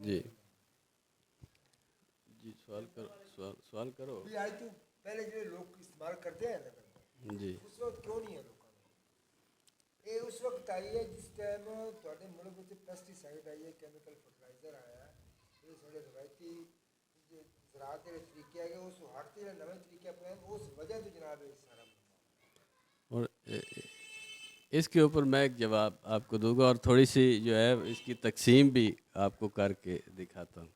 جی جی سوال کرو، سوال کرو بھی آج تو پہلے جو لوگ استعمال کرتے ہیں نا جی اس وقت کیوں نہیں ہے لوگوں نے یہ اس وقت آئی ہے جس ٹائم تھوڑے ملک میں پیسٹیسائڈ آئی ہے کیمیکل فرٹیلائزر آیا ہے یہ سارے روایتی زراعت کے طریقے آئے اس ہٹتے ہیں نئے طریقے اپنے اس وجہ تو جناب یہ سارا اور اس کے اوپر میں ایک جواب آپ کو دوں گا اور تھوڑی سی جو ہے اس کی تقسیم بھی آپ کو کر کے دکھاتا ہوں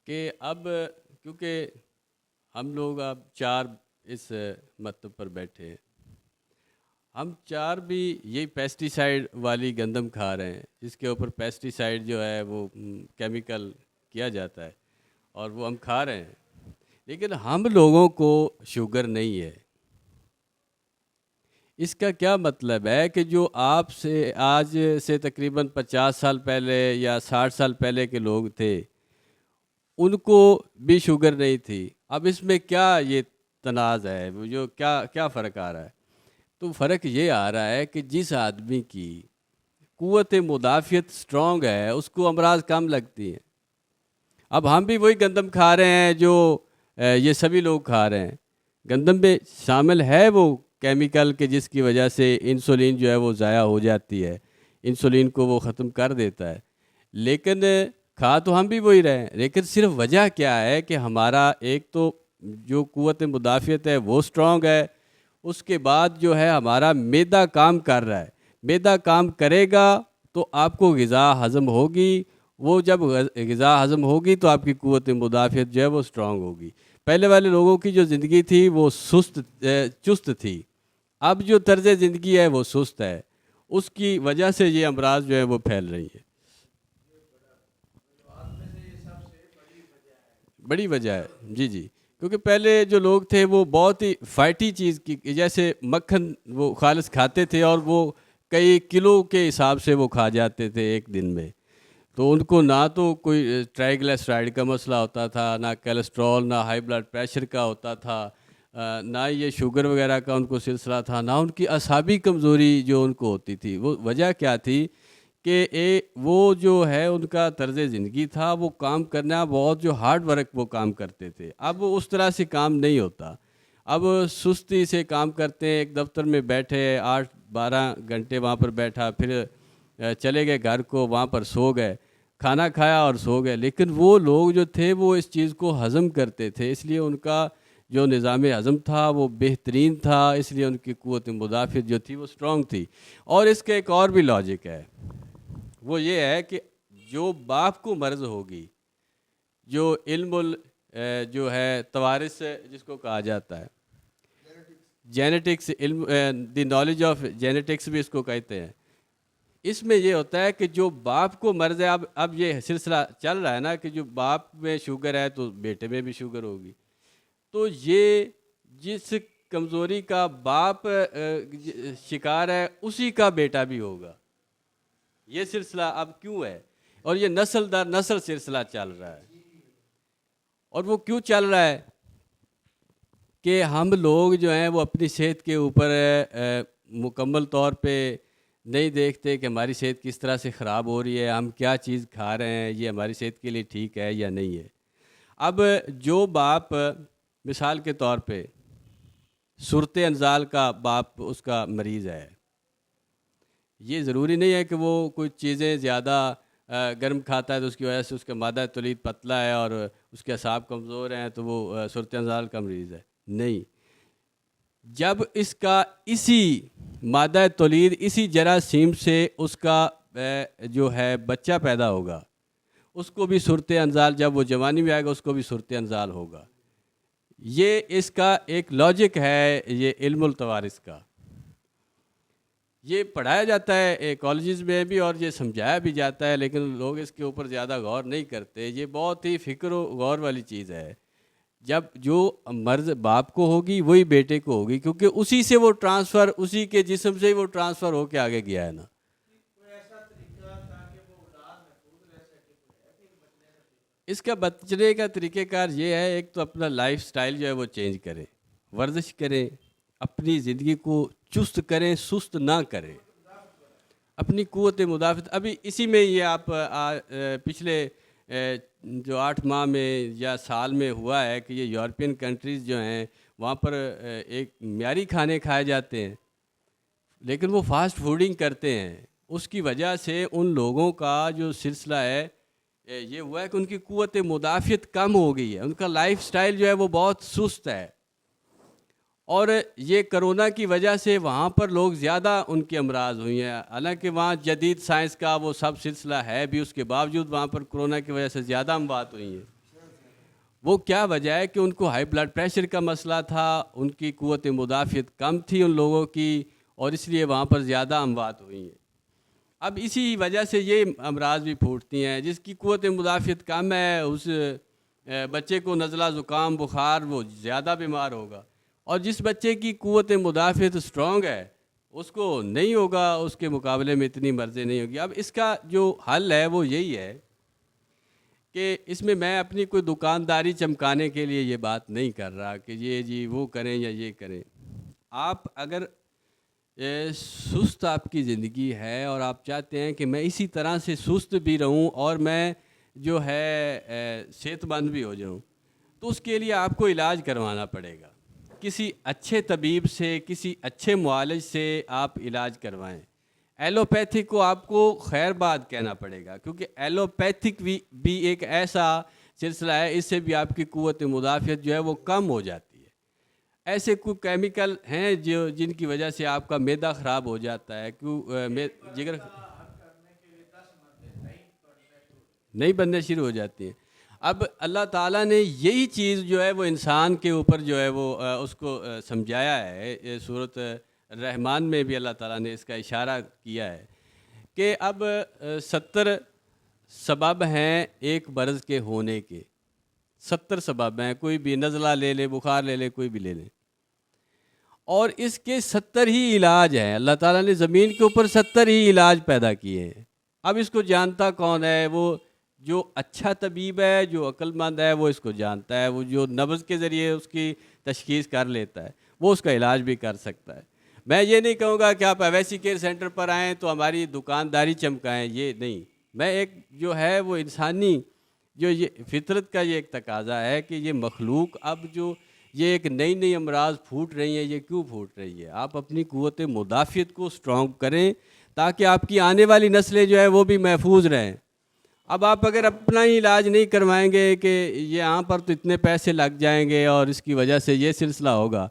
کہ اب کیونکہ ہم لوگ اب چار اس مکتب پر بیٹھے ہیں، ہم چار بھی یہی پیسٹیسائڈ والی گندم کھا رہے ہیں جس کے اوپر پیسٹیسائڈ جو ہے وہ کیمیکل کیا جاتا ہے اور وہ ہم کھا رہے ہیں، لیکن ہم لوگوں کو شوگر نہیں ہے۔ اس کا کیا مطلب ہے کہ جو آپ سے آج سے تقریباً 50 سال پہلے یا 60 سال پہلے کے لوگ تھے ان کو بھی شوگر نہیں تھی، اب اس میں کیا یہ تنازع ہے، وہ جو کیا فرق آ رہا ہے؟ تو فرق یہ آ رہا ہے کہ جس آدمی کی قوت مدافعت سٹرونگ ہے اس کو امراض کم لگتی ہیں۔ اب ہم بھی وہی گندم کھا رہے ہیں جو یہ سبھی لوگ کھا رہے ہیں، گندم میں شامل ہے وہ کیمیکل کہ جس کی وجہ سے انسولین جو ہے وہ ضائع ہو جاتی ہے، انسولین کو وہ ختم کر دیتا ہے، لیکن کھا تو ہم بھی وہی رہے ہیں، لیکن صرف وجہ کیا ہے کہ ہمارا ایک تو جو قوت مدافعت ہے وہ سٹرونگ ہے، اس کے بعد جو ہے ہمارا معدہ کام کر رہا ہے، معدہ کام کرے گا تو آپ کو غذا ہضم ہوگی، وہ جب غذا ہضم ہوگی تو آپ کی قوت مدافعت جو ہے وہ سٹرونگ ہوگی۔ پہلے والے لوگوں کی جو زندگی تھی وہ چست تھی، اب جو طرز زندگی ہے وہ سست ہے، اس کی وجہ سے یہ امراض جو ہے وہ پھیل رہی ہیں۔ بڑی وجہ ہے جی جی، کیونکہ پہلے جو لوگ تھے وہ بہت ہی فائٹی چیز کی، جیسے مکھن وہ خالص کھاتے تھے اور وہ کئی کلو کے حساب سے وہ کھا جاتے تھے ایک دن میں، تو ان کو نہ تو کوئی ٹرائیگلیسرائڈ کا مسئلہ ہوتا تھا، نہ کیلسٹرول، نہ ہائی بلڈ پریشر کا ہوتا تھا، نہ یہ شوگر وغیرہ کا ان کو سلسلہ تھا، نہ ان کی اعصابی کمزوری جو ان کو ہوتی تھی۔ وہ وجہ کیا تھی کہ وہ جو ہے ان کا طرز زندگی تھا، وہ کام کرنا بہت جو ہارڈ ورک وہ کام کرتے تھے، اب اس طرح سے کام نہیں ہوتا، اب سستی سے کام کرتے ہیں، ایک دفتر میں بیٹھے 8-12 گھنٹے وہاں پر بیٹھا، پھر چلے گئے گھر کو، وہاں پر سو گئے، کھانا کھایا اور سو گئے، لیکن وہ لوگ جو تھے وہ اس چیز کو ہضم کرتے تھے، اس لیے ان کا جو نظام ہضم تھا وہ بہترین تھا، اس لیے ان کی قوت مدافعت جو تھی وہ سٹرونگ تھی۔ اور اس کا ایک اور بھی لاجک ہے، وہ یہ ہے کہ جو باپ کو مرض ہوگی، جو جو ہے توارث جس کو کہا جاتا ہے، جینیٹکس، علم دی نالج آف جینیٹکس بھی اس کو کہتے ہیں، اس میں یہ ہوتا ہے کہ جو باپ کو مرض ہے، اب یہ سلسلہ چل رہا ہے نا کہ جو باپ میں شوگر ہے تو بیٹے میں بھی شوگر ہوگی، تو یہ جس کمزوری کا باپ شکار ہے اسی کا بیٹا بھی ہوگا۔ یہ سلسلہ اب کیوں ہے، اور یہ نسل در نسل سلسلہ چل رہا ہے، اور وہ کیوں چل رہا ہے کہ ہم لوگ جو ہیں وہ اپنی صحت کے اوپر مکمل طور پہ نہیں دیکھتے کہ ہماری صحت کس طرح سے خراب ہو رہی ہے، ہم کیا چیز کھا رہے ہیں، یہ ہماری صحت کے لیے ٹھیک ہے یا نہیں ہے۔ اب جو باپ مثال کے طور پہ صورت انزال کا باپ اس کا مریض ہے، یہ ضروری نہیں ہے کہ وہ کچھ چیزیں زیادہ گرم کھاتا ہے تو اس کی وجہ سے اس کا مادہ تولید پتلا ہے اور اس کے اعصاب کمزور ہیں تو وہ صورت انزال کا مریض ہے، نہیں، جب اس کا اسی مادہ تولید اسی جراثیم سے اس کا جو ہے بچہ پیدا ہوگا، اس کو بھی صورت انزال، جب وہ جوانی میں آئے گا اس کو بھی صورت انزال ہوگا۔ یہ اس کا ایک لاجک ہے، یہ علم التوارث کا، یہ پڑھایا جاتا ہے کالجز میں بھی اور یہ سمجھایا بھی جاتا ہے، لیکن لوگ اس کے اوپر زیادہ غور نہیں کرتے۔ یہ بہت ہی فکر و غور والی چیز ہے، جب جو مرض باپ کو ہوگی وہی بیٹے کو ہوگی، کیونکہ اسی سے وہ ٹرانسفر، اسی کے جسم سے ہی وہ ٹرانسفر ہو کے آگے گیا ہے نا۔ اس کا بچنے کا طریقہ کار یہ ہے، ایک تو اپنا لائف سٹائل جو ہے وہ چینج کریں، ورزش کریں، اپنی زندگی کو چست کریں، سست نہ کریں، اپنی قوت مدافعت ابھی اسی میں یہ آپ پچھلے جو 8 ماہ میں یا سال میں ہوا ہے کہ یہ یورپین کنٹریز جو ہیں وہاں پر ایک معیاری کھانے کھائے جاتے ہیں لیکن وہ فاسٹ فوڈنگ کرتے ہیں. اس کی وجہ سے ان لوگوں کا جو سلسلہ ہے یہ ہوا ہے کہ ان کی قوت مدافعت کم ہو گئی ہے, ان کا لائف سٹائل جو ہے وہ بہت سست ہے, اور یہ کرونا کی وجہ سے وہاں پر لوگ زیادہ ان کی امراض ہوئی ہیں. حالانکہ وہاں جدید سائنس کا وہ سب سلسلہ ہے بھی, اس کے باوجود وہاں پر کرونا کی وجہ سے زیادہ اموات ہوئی ہیں. وہ کیا وجہ ہے کہ ان کو ہائی بلڈ پریشر کا مسئلہ تھا, ان کی قوت مدافعت کم تھی ان لوگوں کی, اور اس لیے وہاں پر زیادہ اموات ہوئی ہیں. اب اسی وجہ سے یہ امراض بھی پھوٹتی ہیں. جس کی قوت مدافعت کم ہے اس بچے کو نزلہ زکام بخار وہ زیادہ بیمار ہوگا, اور جس بچے کی قوت مدافعت اسٹرانگ ہے اس کو نہیں ہوگا, اس کے مقابلے میں اتنی مرضیں نہیں ہوگی. اب اس کا جو حل ہے وہ یہی ہے کہ اس میں اپنی کوئی دکانداری چمکانے کے لیے یہ بات نہیں کر رہا کہ یہ جی وہ کریں یا یہ کریں. آپ اگر سست آپ کی زندگی ہے اور آپ چاہتے ہیں کہ میں اسی طرح سے سست بھی رہوں اور میں جو ہے صحت مند بھی ہو جاؤں, تو اس کے لیے آپ کو علاج کروانا پڑے گا. کسی اچھے طبیب سے, کسی اچھے معالج سے آپ علاج کروائیں. ایلوپیتھک کو آپ کو خیر بات کہنا پڑے گا, کیونکہ ایلوپیتھک بھی ایک ایسا سلسلہ ہے, اس سے بھی آپ کی قوت مدافعت جو ہے وہ کم ہو جاتی ہے. ایسے کوئی کیمیکل ہیں جن کی وجہ سے آپ کا معدہ خراب ہو جاتا ہے, جگر نہیں بننے شروع ہو جاتی ہیں. اب اللہ تعالیٰ نے یہی چیز جو ہے وہ انسان کے اوپر جو ہے وہ اس کو سمجھایا ہے. سورۃ رحمان میں بھی اللہ تعالیٰ نے اس کا اشارہ کیا ہے کہ اب 70 سبب ہیں ایک مرض کے ہونے کے. 70 سبب ہیں, کوئی بھی نزلہ لے لے, بخار لے لے, کوئی بھی لے لیں, اور اس کے 70 ہی علاج ہیں. اللہ تعالیٰ نے زمین کے اوپر 70 ہی علاج پیدا کیے ہیں. اب اس کو جانتا کون ہے؟ وہ جو اچھا طبیب ہے, جو عقل مند ہے, وہ اس کو جانتا ہے. وہ جو نبض کے ذریعے اس کی تشخیص کر لیتا ہے, وہ اس کا علاج بھی کر سکتا ہے. میں یہ نہیں کہوں گا کہ آپ اویسی کیئر سینٹر پر آئیں تو ہماری دکانداری چمکائیں, یہ نہیں. میں ایک جو ہے وہ انسانی جو یہ فطرت کا یہ ایک تقاضا ہے کہ یہ مخلوق اب جو یہ ایک نئی امراض پھوٹ رہی ہیں, یہ کیوں پھوٹ رہی ہے؟ آپ اپنی قوت مدافعت کو اسٹرانگ کریں تاکہ آپ کی آنے والی نسلیں جو ہے وہ بھی محفوظ رہیں. اب آپ اگر اپنا ہی علاج نہیں کروائیں گے کہ یہاں پر تو اتنے پیسے لگ جائیں گے اور اس کی وجہ سے یہ سلسلہ ہوگا,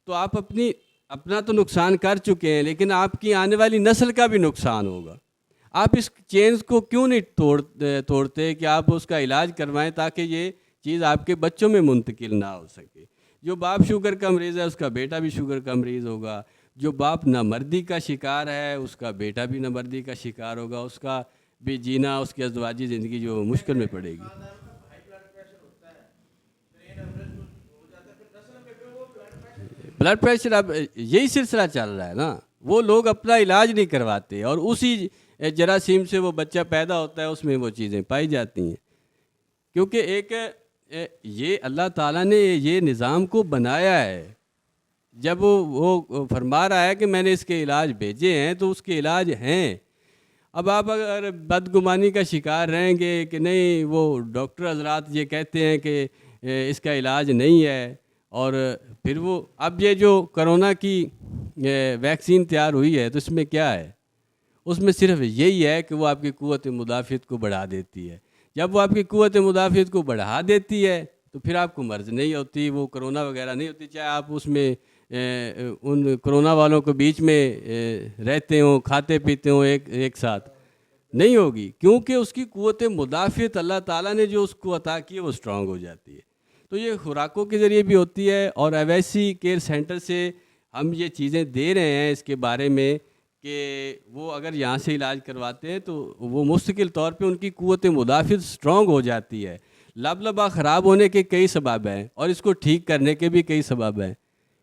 تو آپ اپنا تو نقصان کر چکے ہیں, لیکن آپ کی آنے والی نسل کا بھی نقصان ہوگا. آپ اس چینز کو کیوں نہیں توڑتے کہ آپ اس کا علاج کروائیں تاکہ یہ چیز آپ کے بچوں میں منتقل نہ ہو سکے. جو باپ شوگر کا مریض ہے اس کا بیٹا بھی شوگر کا مریض ہوگا. جو باپ نامردی کا شکار ہے اس کا بیٹا بھی نامردی کا شکار ہوگا. اس کا بھی جینا, اس کی ازدواجی زندگی جو مشکل میں پڑے گی. بلڈ پریشر اب یہی سلسلہ چل رہا ہے نا. وہ لوگ اپنا علاج نہیں کرواتے اور اسی جراثیم سے وہ بچہ پیدا ہوتا ہے, اس میں وہ چیزیں پائی جاتی ہیں. کیونکہ ایک یہ اللہ تعالیٰ نے یہ نظام کو بنایا ہے. جب وہ فرما رہا ہے کہ میں نے اس کے علاج بھیجے ہیں تو اس کے علاج ہیں. اب آپ اگر بدگمانی کا شکار رہیں گے کہ نہیں وہ ڈاکٹر حضرات یہ کہتے ہیں کہ اس کا علاج نہیں ہے, اور پھر وہ اب یہ جو کرونا کی ویکسین تیار ہوئی ہے تو اس میں کیا ہے؟ اس میں صرف یہی ہے کہ وہ آپ کی قوت مدافعت کو بڑھا دیتی ہے. جب وہ آپ کی قوت مدافعت کو بڑھا دیتی ہے تو پھر آپ کو مرض نہیں ہوتی, وہ کرونا وغیرہ نہیں ہوتی, چاہے آپ اس میں ان کرونا والوں کے بیچ میں رہتے ہوں, کھاتے پیتے ہوں ایک ساتھ, نہیں ہوگی. کیونکہ اس کی قوت مدافعت اللہ تعالیٰ نے جو اس کو عطا کی ہے وہ اسٹرانگ ہو جاتی ہے. تو یہ خوراکوں کے ذریعے بھی ہوتی ہے, اور اویسی کیئر سینٹر سے ہم یہ چیزیں دے رہے ہیں اس کے بارے میں کہ وہ اگر یہاں سے علاج کرواتے ہیں تو وہ مستقل طور پہ ان کی قوت مدافعت اسٹرانگ ہو جاتی ہے. لبا خراب ہونے کے کئی سبب ہیں اور اس کو ٹھیک کرنے کے بھی کئی سبب ہیں.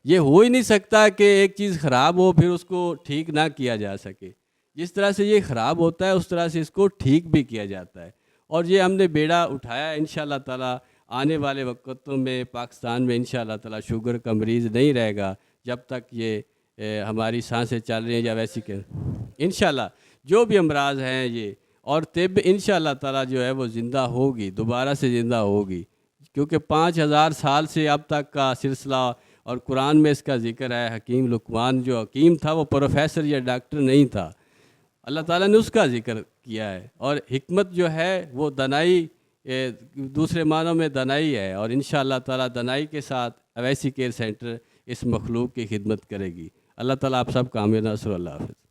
یہ ہو ہی نہیں سکتا کہ ایک چیز خراب ہو پھر اس کو ٹھیک نہ کیا جا سکے. جس طرح سے یہ خراب ہوتا ہے اس طرح سے اس کو ٹھیک بھی کیا جاتا ہے, اور یہ ہم نے بیڑا اٹھایا ہے. انشاءاللہ تعالیٰ آنے والے وقتوں میں پاکستان میں انشاءاللہ تعالیٰ شوگر کا مریض نہیں رہے گا جب تک یہ ہماری سانسیں چل رہی ہیں یا ویسی کہ انشاءاللہ جو بھی امراض ہیں یہ، اور طب انشاءاللہ تعالیٰ جو ہے وہ زندہ ہوگی، دوبارہ سے زندہ ہوگی، کیونکہ 5000 سال سے اب تک کا سلسلہ، اور قرآن میں اس کا ذکر ہے۔ حکیم لقمان جو حکیم تھا وہ پروفیسر یا ڈاکٹر نہیں تھا، اللہ تعالیٰ نے اس کا ذکر کیا ہے۔ اور حکمت جو ہے وہ دنائی، دوسرے معنوں میں دنائی ہے، اور انشاءاللہ تعالیٰ دنائی کے ساتھ اویسی کیئر سینٹر اس مخلوق کی خدمت کرے گی۔ اللہ تعالیٰ آپ سب کا حامی ناصر، اللہ حافظ۔